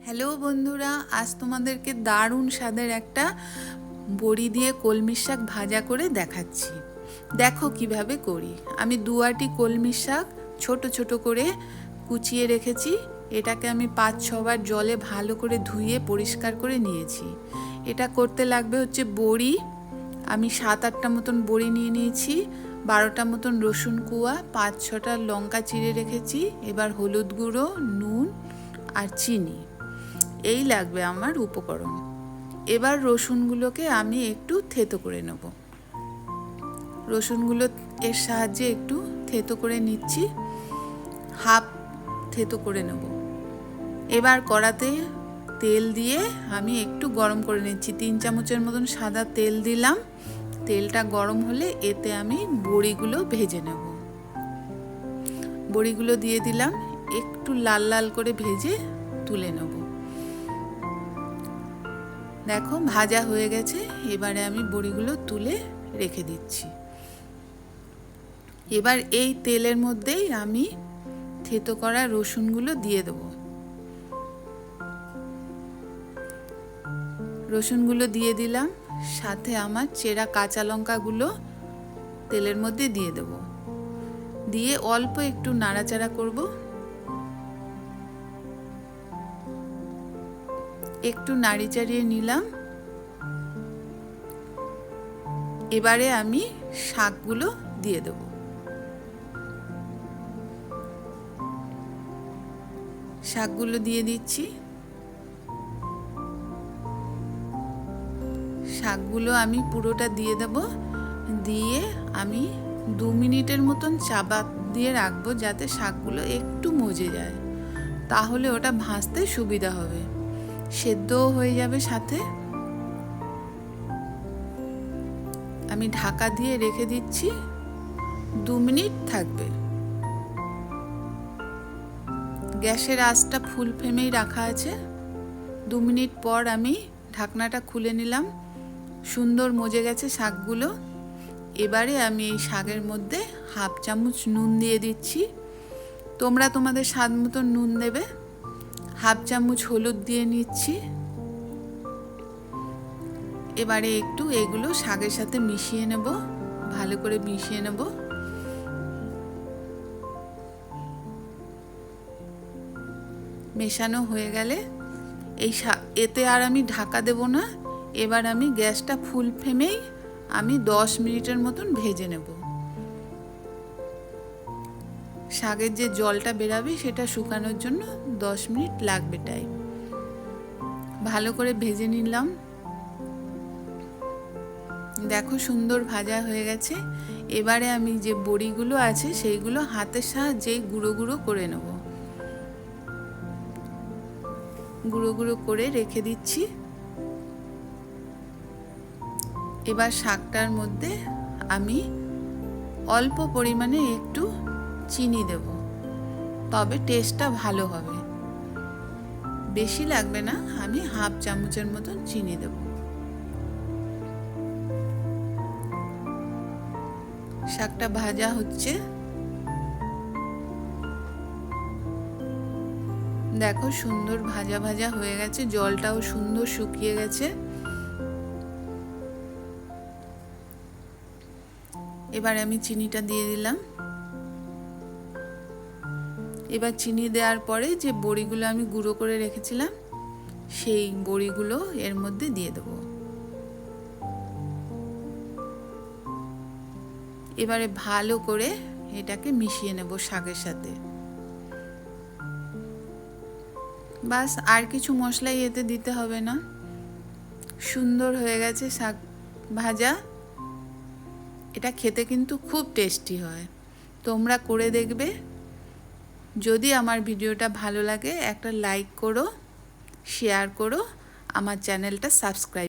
Hello বন্ধুরা, আজ তোমাদেরকে দারুণ স্বাদের একটা বড়ি দিয়ে কলমির শাক ভাজা করে দেখাচ্ছি। দেখো কিভাবে করি। আমি 2 আটি কলমির শাক ছোট ছোট করে কুচিয়ে রেখেছি। এটাকে আমি 5-6 বার জলে ভালো করে ধুয়ে পরিষ্কার করে নিয়েছি। এটা করতে লাগবে হচ্ছে বড়ি। আমি 7-8টা মতন বড়ি নিয়ে নিয়েছি, 12টা মতন রসুন কুয়া, 5-6টা লঙ্কা চিড়ে রেখেছি। এবার হলুদ গুঁড়ো, নুন আর চিনি, এই লাগবে আমার উপকরণ। এবার রসুনগুলোকে আমি একটু থেতো করে নেব। রসুনগুলো এর সাহায্যে একটু থেতো করে নিচ্ছি, হাফ থেতো করে নেব। এবার কড়াতে তেল দিয়ে আমি একটু গরম করে নিচ্ছি। 3 চামচের মতন সাদা তেল দিলাম। তেলটা গরম হলে এতে আমি বড়িগুলো ভেজে নেব। বড়িগুলো দিয়ে দিলাম, একটু লাল লাল করে ভেজে তুলে নেব। দেখো ভাজা হয়ে গেছে। এবারে আমি বড়িগুলো তুলে রেখে দিচ্ছি। এবার এই তেলের মধ্যেই আমি থেতো করা রসুনগুলো দিয়ে দেব। রসুনগুলো দিয়ে দিলাম, সাথে আমার চেরা কাঁচা লঙ্কাগুলো তেলের মধ্যে দিয়ে দেব। দিয়ে অল্প একটু নাড়াচাড়া করব। একটু নাড়ি চাড়িয়ে নিলাম। এবারে আমি শাকগুলো দিয়ে দেব। শাকগুলো দিয়ে দিচ্ছি। শাকগুলো আমি পুরোটা দিয়ে দেব। দিয়ে আমি 2 মিনিটের মতন চাপা দিয়ে রাখবো, যাতে শাকগুলো একটু মজে যায়। তাহলে ওটা ভাজতে সুবিধা হবে, সেদ্ধও হয়ে যাবে সাথে। আমি ঢাকা দিয়ে রেখে দিচ্ছি, 2 মিনিট থাকবে। গ্যাসের আঁচটা ফুল ফ্লেমেই রাখা আছে। 2 মিনিট পর আমি ঢাকনাটা খুলে নিলাম। সুন্দর মজে গেছে শাকগুলো। এবারে আমি এই শাকের মধ্যে হাফ চামচ নুন দিয়ে দিচ্ছি। তোমরা তোমাদের স্বাদ মতো নুন দেবে। হাফ চামচ হলুদ দিয়ে নিচ্ছি। এবারে একটু এগুলো শাকের সাথে মিশিয়ে নেব, ভালো করে মিশিয়ে নেব। মেশানো হয়ে গেলে এতে আর আমি ঢাকা দেব না। এবার আমি গ্যাসটা ফুল ফ্লেমেই আমি 10 মিনিটের মতন ভেজে নেব। শাকের যে জলটা বেরাবে সেটা শুকানোর জন্য 10 মিনিট লাগবে টাইম। ভালো করে ভেজে নিলাম। দেখো সুন্দর ভাজা হয়ে গেছে। এবারে আমি যে বড়িগুলো আছে সেইগুলো হাতের সাহায্যে গুঁড়ো গুঁড়ো করে নেব। গুঁড়ো গুঁড়ো করে রেখে দিচ্ছি। এবার শাকটার মধ্যে আমি অল্প পরিমাণে একটু চিনি দেব, তবে টেস্টটা ভালো হবে। বেশি লাগবে না, আমি হাফ চামচের মতন চিনি দেব। শাকটা ভাজা হচ্ছে। দেখো সুন্দর ভাজা ভাজা হয়ে গেছে, জলটাও সুন্দর শুকিয়ে গেছে। এবার আমি চিনিটা দিয়ে দিলাম। এবার চিনি দেওয়ার পরে যে বড়িগুলো আমি গুঁড়ো করে রেখেছিলাম সেই বড়িগুলো এর মধ্যে দিয়ে দেব। এবারে ভালো করে এটাকে মিশিয়ে নেব শাকের সাথে। বাস, আর কিছু মশলাই এতে দিতে হবে না। সুন্দর হয়ে গেছে শাক ভাজা। এটা খেতে কিন্তু খুব টেস্টি হয়। তোমরা করে দেখবে। যদি আমার ভিডিওটা ভালো লাগে একটা লাইক করো, শেয়ার করো, আমার চ্যানেলটা সাবস্ক্রাইব